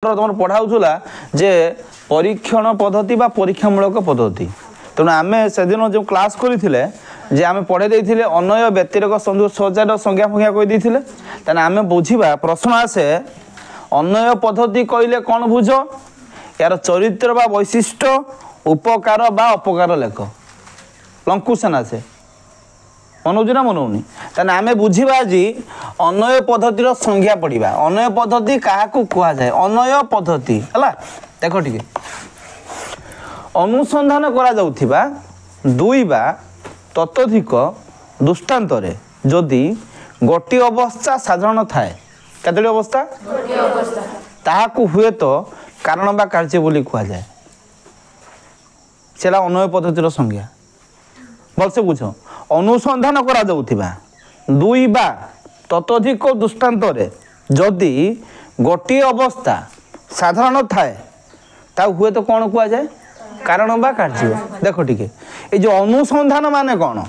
तुम पढ़ाऊला जे परीक्षण पद्धति बा परीक्षामूलक पद्धति तेणु आम से दिन जो क्लास करते जे आम पढ़े अन्वय व्यतिरेक सजार संज्ञा फंज्ञा कहीदे आम बुझा प्रश्न आसे अन्वय पद्धति कहले कौन बुझ यार चरित्र बा वैशिष्ट्य उपकार बा अपकार लेख लंकुशन आसे मनोज ना मनौनी तेना आम बुझा आज अन्वय पद्धतिर संज्ञा पढ़ा अन्वय पद्धति क्या कह जाए अन्वय पद्धति है देख टे अनुसंधान करा जाउथिबा दुई बा ततोधिक दृष्टांत जदि गोटी अवस्था साधारण थाए कतोटी अवस्था ताहाकु हुए तो कारण बा कार्य बोली कह जाए सेला अन्वय पद्धतिर संज्ञा भलसे बुझ अनुसंधान करा जाउथिबा दुई बा ततोधिक दृष्टांत जदि गोटी अवस्था साधारण थाए ता हुए तो कौन कह जाए कारण बा कार्य देख टे ये जो अनुसंधान माने कौन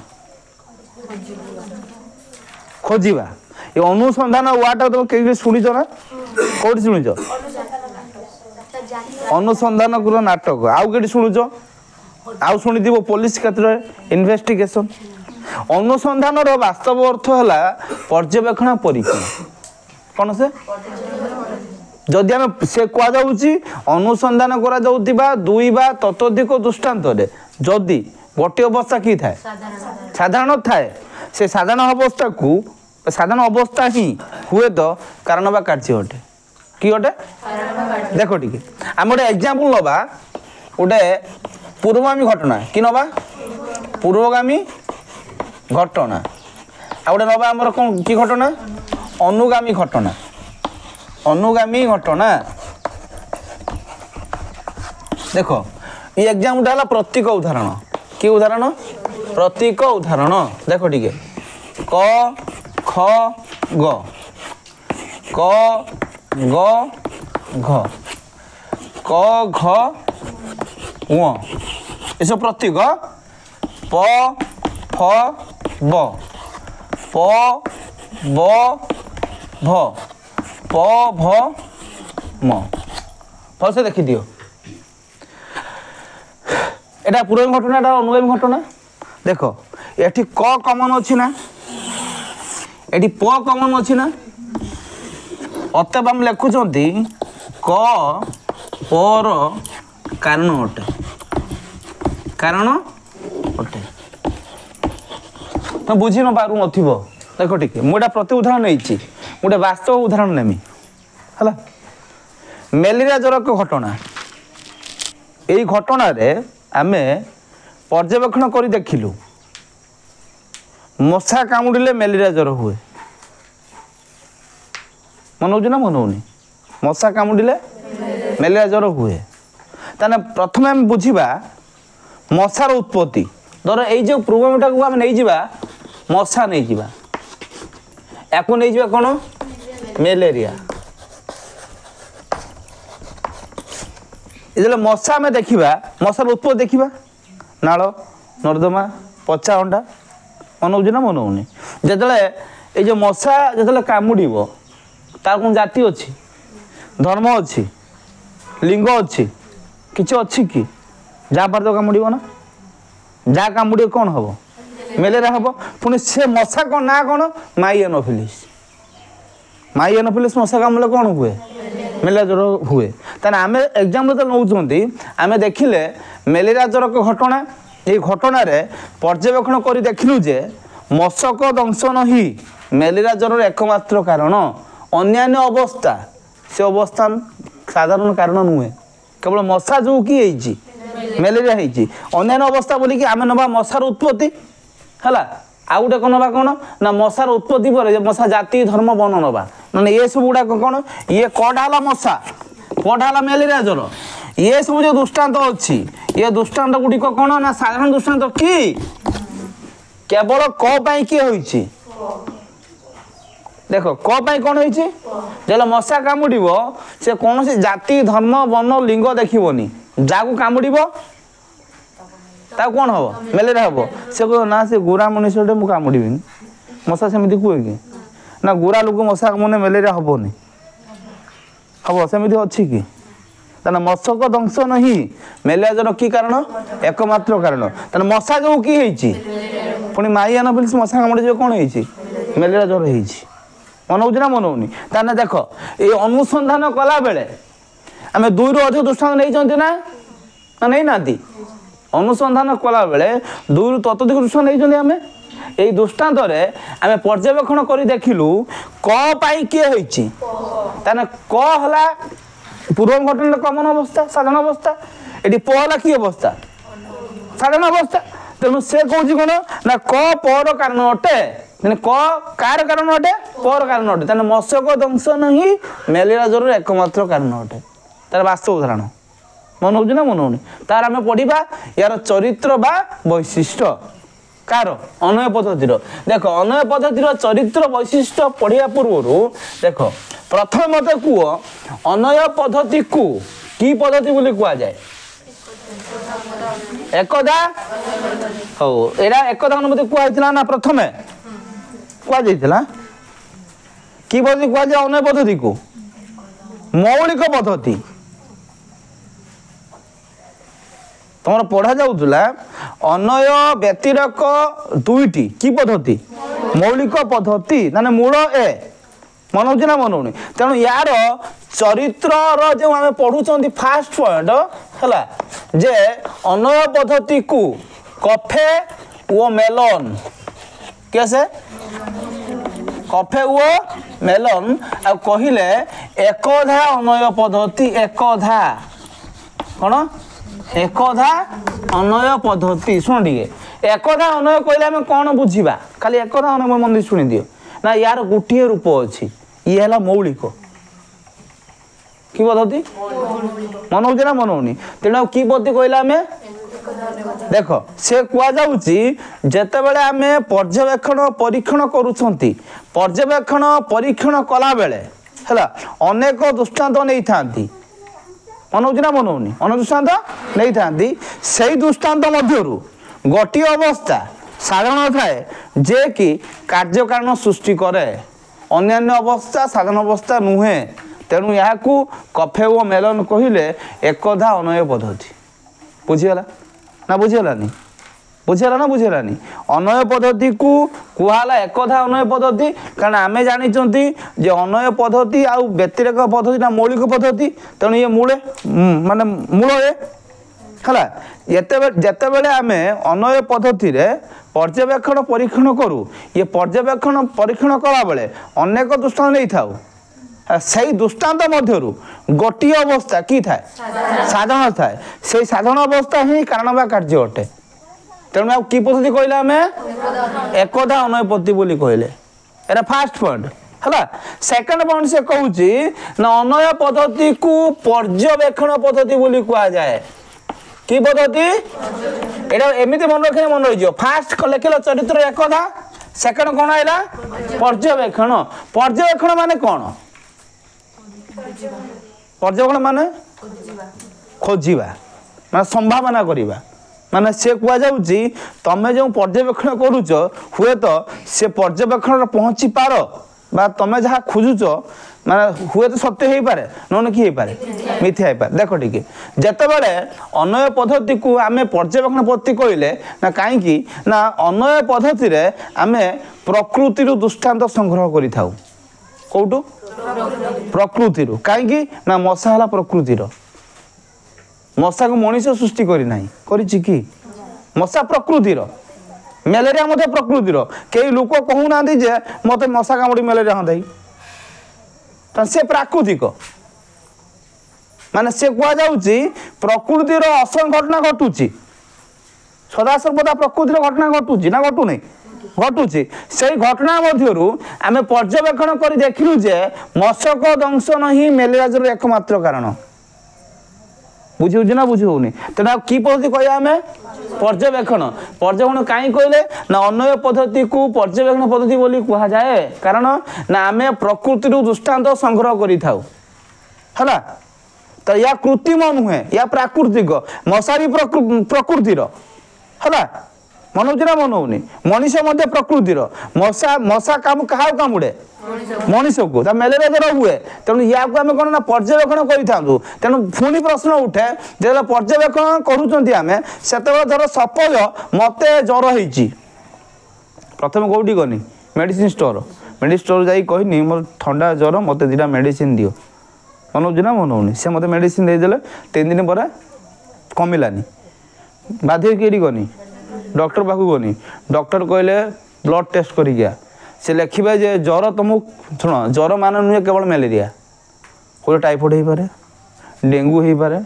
खोजा ये अनुसंधान वार्ड तुम कहीं शुणिच ना कौटी शुणिच अनुसंधान कर नाटक आउ कहीं शुणुच आउ शुणी पुलिस क्षेत्र इन्वेस्टिगेशन अनुसंधान वास्तव अर्थ है पर्यवेक्षण परीक्षण कौन से जदि आम से कहुच्छी अनुसंधान करा जाउथिबा दुई बा ततोधिक दृष्टांत जदि गोटे अवस्था कि थाए साधारण थाए से साधारण अवस्था को साधारण अवस्था ही हुए तो कारण बा कार्य अटे कि अटे देख टे आम गोटे एग्जांपल नवा गोटे पूर्वगामी घटना कि नवा पूर्वगामी घटना आ गोटे नवा आमर कौन कि घटना अनुगामी घटना अनुगामी घटना देख ये एग्जाम उठा प्रतीक उदाहरण कि उदाहरण प्रतीक उदाहरण देख टे क ख ग क ग घ क घ उ ये सब प्रतीक प फ ब प ब भ प भ म भल से देखी दियो एटा पूर्व घटना एटा अनुगामी घटना देख एठी क कमन अछि ना एठी प कमन अछि ना अतएव हम लिखुचंती क पर कारण अटे कारण अटे तो बुझी न पारू नथिबो देख टिके मुटा प्रति उदाहरण नहीं गोटे वास्तव उदाहरण नेमी है मेलेरिया ज्वर घटना यही घटन आम पर्यवेक्षण कर देखिलु मशा कामुड़े मेलेरिया ज्वर हुए मनौज ना मनौनी मशा कामुड़े मेलेरिया ज्वर हुए ताने प्रथम आम बुझा मशार उत्पत्ति धर ये प्रोग्रामटा को आम नहीं जा मशा नहीं जा या नहीं जा कौन मेलेरिया ये मशा आम देखा मशार उत्पत्ति देखा नाल नर्दमा पचा अंडा मनौज ना मनौनी जो ये मशा जो कामुड़ तार कौन जाति अच्छी धर्म अच्छी लिंग अच्छी किसी अच्छी कि जहाँ पार तो कामुड़ ना जहाँ कामुड़ कौन हम मेलेरिया हम पुणी से मशा कौन ना कौन माई एनोफिलिस मशा कामुड़े कौन हुए मेलेरिया ज्वर हुए तेना आम एग्जाम जो नौकरी आम देखिले मेलेरिया ज्वर घटना ये घटन पर्यवेक्षण कर देखिलु जे मशक दंशन ही मेलेरिया ज्वर एकमात्र कारण अन्यान्य अवस्था से अवस्था साधारण कारण नुहे केवल मशा जो कि मेलेरिया अन्यान्य अवस्था बोलिकी आम नवा मशार उत्पत्ति है आउ गोटे कौन नवा कौन ना मशार उत्पत्ति पर मशा जाति धर्म बन नवा ना ये सब गुड़ाक कौन ये कड़ा मशा कड़ा मेलेरिया ज्वर ये सब जो दृष्टांत अच्छी ये दृष्टांत गुड़िक कौन ना साधारण दृष्टांत कि केवल कई किए होइछि देख कई कौन हो मशा कामुड़ से कौन सी जाति धर्म वन लिंग देखनी जहाँ कामुड़ कौन हम मेलेरिया हम से कह ना से गोरा मनुष्य मुझे कामुड़ी मशा सेमती कहे कि ना गोरा लोक मशा कामुड़े मेलेरिया हेनी हम सेमती अच्छी कि तेना मशक दंशन ही मेलेरिया ज्वर कि कारण एकमात्र कारण तेना मशा जो कि पुणी माई एनोफिलिस मशा कामुड़ी जो कौन हो मेलेरिया ज्वर हो मन हो मन होनी ताने देख ये अनुसंधान कला बेले आम 2 ରୁ अधिक दृष्टांत नहीं ना नहीं ना अनुसंधान कला बेले 2 ରୁ ततोधिक दृष्टांत नहीं आम यही दृष्टांत आम पर्यवेक्षण कर देखिलु क पाई किए होइछि ताने क हला पूर्व घटना कमन अवस्था साधारण अवस्था ये प हला कि अवस्था साधारण अवस्था तेणु से कौन कौन ना क पर कारण अटे क कार कारण अटे पर कारण अटे तेना मशक दंशन ही मेलेरिया ज्वर एकमात्र कारण अटे तार वास्तव उदाहरण मन हो ना मन होनी तार आम पढ़ा यार चरित्र बा वैशिष्ट्य कार अनय पद्धतिर देख अनय पद्धतिर चरित्र वैशिष्ट्य पढ़िया पूर्व देख प्रथम मत कह अनय पद्धति को की पद्धति बोली कह जाए एकदा हो एरा एकदा अनुमति कहुला ना प्रथमे कहुला कि पद्धति कह जाए अनय पद्धति को मौलिक पद्धति तुम पढ़ा जाऊला अनय व्यतिरक 2टी कि पद्धति मौलिक पद्धति माने मूल ए मन हो ना मन होनी तेणु यार चरित्र जो आम पढ़ुं फास्ट पॉइंट है जे अनय पद्धति को कफे वो मेलन कैसे कफे वो मेलन आ कहले एकधा अनय पद्धति एकधा कौन एकधा अनय पद्धति शुण टे एकधा अनय कहले आम कौन बुझा खाली एकधा अनय मंदिर शुणी दियो ना यार गोटे रूप अच्छी ये है मौलिक कि पद्धति मन हो ना मन होनी तेणु कि पद्धति कहला आम देख से कहते बेले आम पर्यवेक्षण परीक्षण करुँच पर्यवेक्षण परीक्षण कला बेले है अनेक दृष्टांत नहीं था मन हो ना मन होनी अनेक दृष्टांत नहीं था से दृष्टांत मध्यरु गोटे अवस्था साधारण थाए जे कि कार्य कारण सृष्टि करे अन्यान्य अवस्था साधारण अवस्था नुहे तेणु यहाँ कफे वो मेलन कहले एकधा अनय पद्धति बुझीगला ना बुझीगलानी बुझीगला ना बुझीगलानी अनय पद्धति को कहला एकधा अनय पद्धति कारण आम जानी जे अनय पद्धति आउ व्यतिरेक पद्धति ना मौलिक पद्धति तेणु ये मूले माने मूल ए है जितेबले आम अनय पद्धति पर्यवेक्षण परीक्षण करूँ ये पर्यवेक्षण परीक्षण कला बेले अनेक दृष्टांत नहीं था से दृष्टांत मध्यरु गोटे अवस्था कि थाए साधारण थाए से साधारण अवस्था ही कारण बा कार्य अटे तेणु आ कि पद्धति कहले आम एकधा अनय पद्धति बोली कहले एटा फास्ट पॉइंट है सेकंड पॉइंट से कहूँ ना अनय पद्धति को पर्यवेक्षण पद्धति बोली कह जाए कि पद्धति एटा एमती मन रखे मन रही फास्ट लिखल चरित्र एकधा सेकंड कौन है पर्यवेक्षण पर्यवेक्षण माने कौन पर्यवेक्षण माने खोजिबा माने संभावना करिबा माने से कह जाउची तमे जो पर्यवेक्षण करूच हुए तो से पर्यवेक्षण पहुंची पार बा तमे जहाँ खोजुच माने हुए तो सत्य हो पारे नन कि पारे मिथ्या हो पारे देख टिके जितेबाला अनय पद्धति को आम पर्यवेक्षण पद्धति कहले ना कहीं ना अनय पद्धति आम प्रकृति दृष्टांत संग्रह करिथाउ कौटू प्रकृति कहीं ना मशा है प्रकृतिर मशा को मनीष सृष्टि करना कि मशा प्रकृतिर मेलेरिया मत प्रकृतिर कई लोक कहूना जे मत मशा कामुड़ी मेलेरिया हाँ से प्राकृतिक माने से कहुच्ची प्रकृतिर असंग घटना घटुची सदासर्वदा प्रकृतिर घटना घटुची ना घटू नहीं घटुची से घटना मध्यरु आम पर्यवेक्षण कर देखिलु जे मशक दंशन ही मेलेरिया ज्वर एकमात्र कारण बुझे ना बुझे तेना कि पद्धति कह आम पर्यवेक्षण पर्यवेक्षण कहीं कहले ना अनय पद्धति को पर्यवेक्षण पद्धति बोली कह जाए कारण ना आम प्रकृति दृष्टांत संग्रह करा तो या कृत्रिम नुहे या प्राकृतिक मशारी प्रकृतिर है मन हो ना मन होनी मनीष प्रकृतिर मशा मशा काम क्या कामुड़े मनीष को मेलेरिया ज्वर हुए तेणु या आम कौन ना पर्यवेक्षण करूँ तेणु पुणी प्रश्न उठे जो पर्यवेक्षण करें से धर सपोज मत ज्वर हो प्रथम कौटी गनी मेडिसिन स्टोर जाई कहनी मोर ठंडा ज्वर मत दुटा मेडिसिन दियो मन हो ना मन होनी से मत मेडिसिन देदेले 3 दिन पर कमिलानी बाध्य कि गनी डॉक्टर पाखु गनी डॉक्टर कहले ब्लड टेस्ट कर गया से लिखे जे ज्वर तुमको शुण ज्वर मान नुहे केवल मेलेरिया कोई टाइफॉइड हो पारे डेंगू हो पारे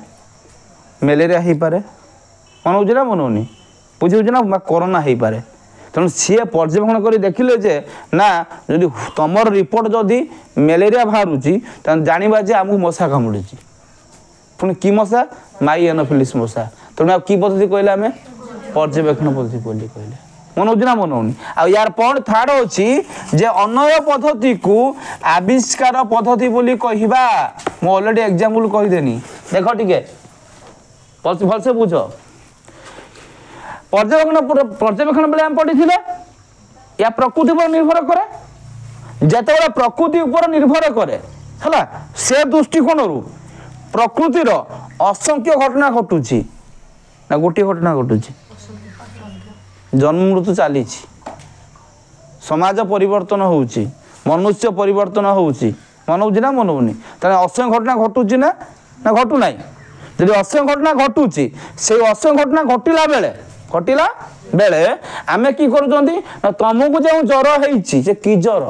मेलेरिया हो पारे मन हो ना मन होनी बुझे ना कोरोना हो पारे तेणु सी पर्यवेक्षण कर देखिले जे ना जदि तुमर रिपोर्ट जदि मेलेरिया बाहर जाना जे आमको मशा कामुड़ी पुणी कि मशा माई एनोफिलिस मशा तेणु कि पद्धति कहले आम पर्यवेक्षण पद्धति बोली कहले मन हो ना मन होनी आ यार पॉइंट थर्ड अच्छी जे अन्वय पद्धति को आविष्कार पद्धति बोली कहवा मु ऑलरेडी एग्जांपल कहीदेनी देख टिके भलसे बुझ पर्यवेक्षण बेले आम पढ़ी या प्रकृति पर निर्भर करे जिते प्रकृति उपर निर्भर करे है से दृष्टिकोण प्रकृतिर असंख्य घटना घटुची ना गोटे घटना घटुची जन्म मृत्यु चली समाज परिवर्तन होउची मनुष्य परिवर्तन होउची मन हो ना मन होनी तेना असंख्य घटना घटुची ना ना घटू ना जब असंख्य घटना घटुची से असंख्य घटना घटिला बेले आमे की करूछंती ना तुमको जो ज्वर होईची से की ज्वर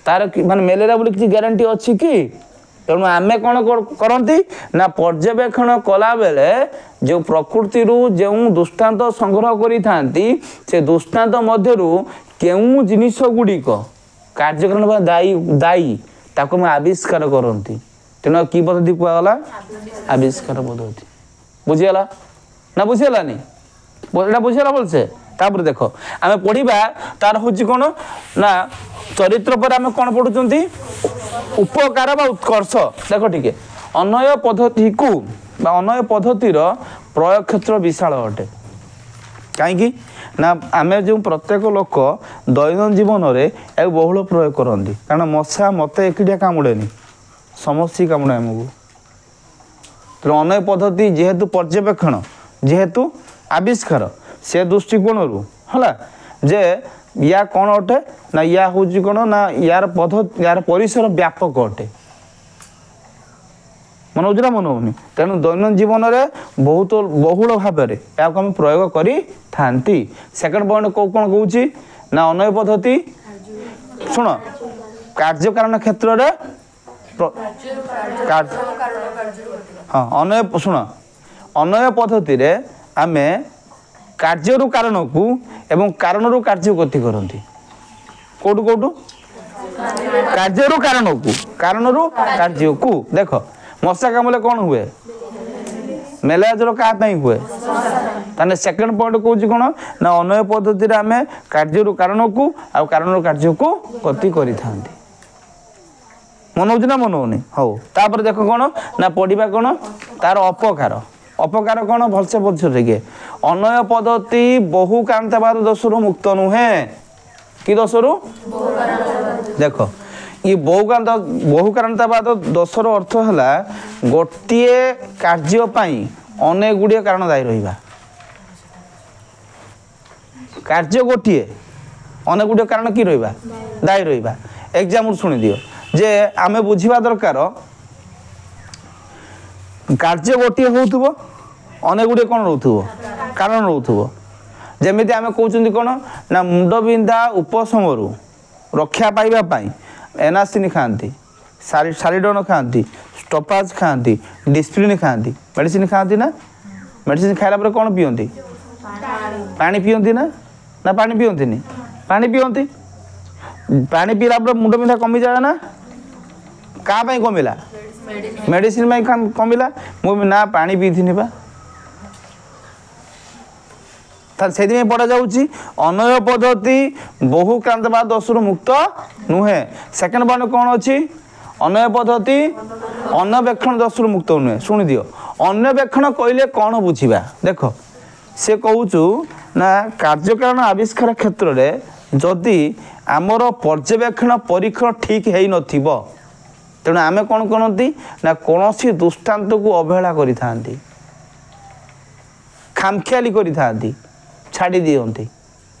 तार माने मेलेरिया बोली किसी ग्यारंटी अच्छी कि तेणु आम कौन करती ना पर्यवेक्षण कला बेले जो प्रकृति जो दृष्टांत संग्रह करी से दृष्टांत मध्यरु केउ जिनिस गुड़िक कार्यक्रम दायी दायी ताको मैं आविष्कार करती तेणु कि पद्धति कहला आविष्कार पद्धति बुझीगला ना बुझीगलानी बुझीगला भलसे तापर देख आम पढ़ा तार हूँ कौन ना चरित्र पर आम कौन पढ़ुंट उपकार बा उत्कर्ष देख ठीक अन्वय पद्धति को अन्वय पद्धतिर प्रयोग क्षेत्र विशाल अटे कहीं ना आम जो प्रत्येक लोक दैनंदिन जीवन में बहुल प्रयोग करती कारण मशा मत एकिटिया कामुड़ेनी समस्या कामुड़े आमको तेणु अन्वय पद्धति जेहेतु पर्यवेक्षण जेहेतु आविष्कार से दृष्टिकोण है जे या कौन अटे ना या हूँ कौन ना यार पद्धति यार परिसर व्यापक अटे मन हो ना मन होनी तेणु दैनंदिन जीवन में बहुत बहुल भाव में आम प्रयोग करी थांती सेकंड पॉइंट कौन कौन ना अन्वय पद्धति शुण कार्य कारण क्षेत्र में हाँ अन्वय शुण अन्वय पद्धति रे आमे कार्य कारण को एवं कारण रू कार्य गति करती कौटू कौटू कार्य कारण रू कार्य को देख मशा कामुले कौन हुए मेलेरिया ज्वर क्या हुए ताने सेकंड पॉइंट कौन कौन ना अन्वय पद्धति रे आमे कार्य कारण को आ कारण कार्य को गति करी थांती मन हो ना मन होनी हौ तापर देख कौन ना पढ़ा कौन तार अपकार अपकार कौन भलसे बोलते देखिए अन्वय पद्धति बहु कांतावाद दोषरु मुक्त नुहे कि दोषरु देख ये बहु कांतावाद दोषर अर्थ है गोटे कार्य अनेक गुड़िए कारण दायी रहा कार्य गोटे अनेक गुड़िए कारण कि रहा दायी रहा एग्जाम्पल शुणी दियो जे आमे बुझिबा दरकार कार्य गोटे हो अनेक गुड़े कौन रोथुबो कारण रोथुबो जेमिति आमे कहउचंदी कौन ना मुंडबिंदा उपशम रक्षा पाइबा पाई एनासिन खाती सारिडोन खाती स्टॉपाज खाती डिस्प्लिन खाती मेडिसिन खाती ना मेडिसिन खाइला पर कौन पियंती पानी पियंती ना पानी पियंती पानी पियंती पानी पीला पर मुंडबिंदा कमी जाए ना क्या कमिला मेडिसिन कमिला मुझे ना पानी पीथि बा से पढ़ा जाऊँगी अन्वय पद्धति बहु क्रांतवाद दोषरु मुक्त नुहे सेकंड पॉइंट कौन अच्छी अन्वय पद्धति अन्वेक्षण दोषरु मुक्त नुहे शुणी दियो अन्वेक्षण कहले कौन बुझा देख से कहूचु ना कार्यकारण आविष्कार क्षेत्र में जदि आमर पर्यवेक्षण परीक्षण ठीक है नथिबो तेणु आमे कौन करती ना कौन दृष्टांत को अवहेला करी खामखियाली करी छाड़ी दियंती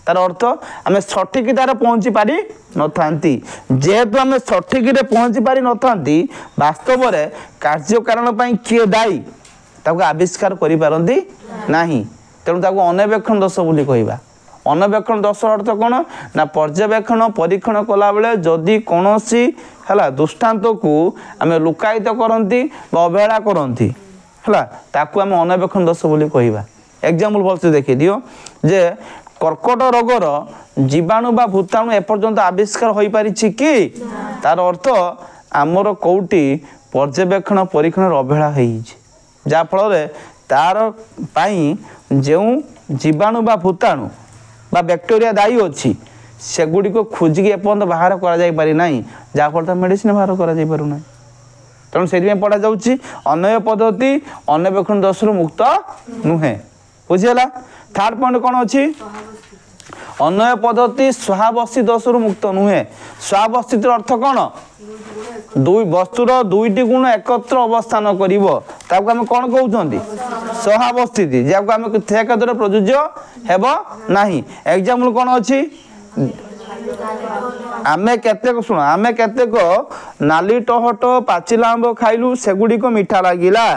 तार अर्थ आम सठिक तार पहुँची पारि नथांती जेहेतु आम सठिक पहुँची पारि नथांती वास्तव में कार्य कारण किए दायी ताको आविष्कार करि पारंती नाही तेणु ताको अनवेक्षण दोष बोली कहबा अनवेक्षण दोष अर्थ कौन ना पर्यवेक्षण परीक्षण कला बेले जदि कौनसी हला दृष्टांत को आम लुकायित करती अवहेला करती है ताकू आम अनवेक्षण दोष बोली कहबा एग्जाम्पल भलसे देखी दियो जे कर्कट रोगर जीवाणु बा भूताणु एपर्यंत आविष्कार हो पारि कि तार अर्थ आमर कौटी पर्यवेक्षण परीक्षण अवहेला जाफल तार जो जीवाणु बा भूताणु बा बैक्टेरिया दायी अच्छी सेगुड़ी को खोजिकी एपर्यंत बाहर करा जहाँफल मेडिसिन बाहर करा तेणु से पढ़ा जाऊँगी अन्वय पद्धति अनवेक्षण दोष मुक्त नुहे बुझीगला। थर्ड पॉइंट कौन अच्छी अन्वय पद्धति स्वावस्थित दोष मुक्त नुहे स्वावस्थित अर्थ कौन दुई वस्तुर दुईटी गुण एकत्र अवस्थान करें कौन कहते सहावस्थिति जहाँ आम क्षेत्र प्रযোज्य हेब नहीं एग्जाम्पल कौन अच्छी आमे केतेक शुण आमे केतेक नाली टहट पाचिला आंब खाइलु सेगुड़ी मीठा लगिला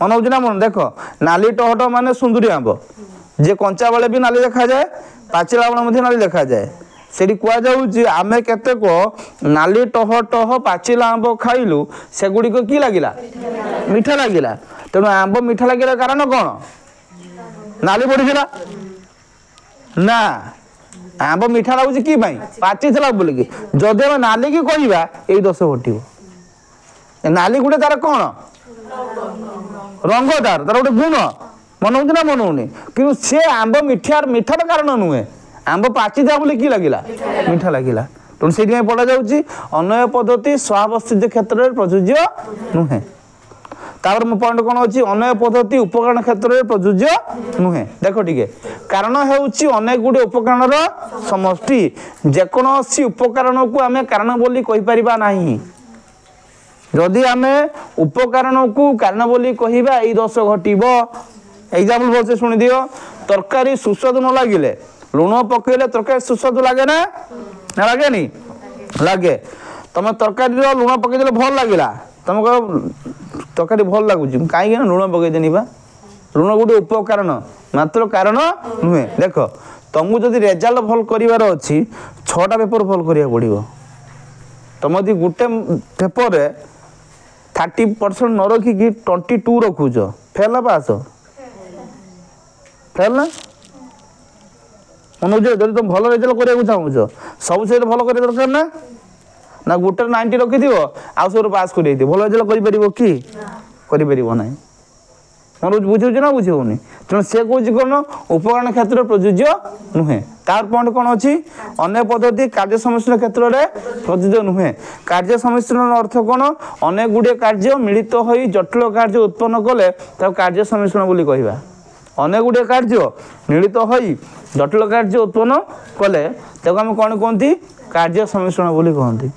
मन हो मन देख नाली टहट माने सुंदरी आंब जे कंचा बेले भी नाली देखा जाए पाचिला बेले नाली देखा जाए सेठी कुआ जाउची आमे केतेक नाली टह टह पाचिला आंब खाइलु सेगुड़ी की लगिला मीठा लगिला तेणु आंब मीठा लगिला कारण कौन नाली पड़ीला ना आंब मीठा लगुच कि पाची बोलिकी जदि आम नाली की कहवा यही दोष घटो नाली गोटे तार कौन रंग तार तार गोटे गुण मन हो मन होनी कि सी आंब मीठार मीठार कारण नुहे आंब पाची था बोली कि लगिला मीठा लगिला तेणु से पढ़ा जाऊँगी अन्वय पद्धति स्वावस्थित क्षेत्र में प्रযোज्य नुहे तापर मो पॉइंट कौन अच्छी अन्वय पद्धति उपकरण क्षेत्र में प्रযোज्य नुहे देख टे कारण होउची अनेक गुड़े उपकरण समष्टि जेकोसी उपकरण को आम कारण बोली कहि परिबा नाही जदि आम उपकरण को कारण बोली कहवा यही दोष घटब एग्जाम्पल भलसे शुणी दियो तरकारी सुस्वादु न लगिले लुण पकईले तरकारी सुस्वादु लगे ना लगे नी लगे तुम तरकारी लुण पकईदे भल लगिला तुम कह तरकारी भल लगुच कहीं लुण पकईदेनी बा लुण गोटे उपकरण मात्र कारण नुहे देख तुमको जदि रेजल्ट भल कर अच्छी 6टा पेपर भल करा पड़ो तुम यदि गोटे पेपर 30% न रखिकी 22 रखुच फेल ना पास फेल ना मन जब तुम भल रेजल्ट करने चाहूँ सब से भल कर दरकार ना ना गोटे 90 रखि आउ सब पास कर भल रेजल्ट कर ना मन बुझे ना बुझे तेणु सी कौन कौन उपकरण क्षेत्र प्रযোज्य नुहे तार पॉइंट कौन अच्छी अन्य पद्धति कार्य सम्मिश्रण क्षेत्र में प्रযোज्य नुहे कार्य सम्मिश्रण अर्थ कौन अनेक गुड़े कार्य मिलित हो जटिल कार्य उत्पन्न कले कार्य सम्मिश्रण बोली कहवा अनेक गुड़े कार्य मिलित हो जटिल कार्य उत्पन्न कले आम कौन कहती कार्य सम्मिश्रण बोली कहती।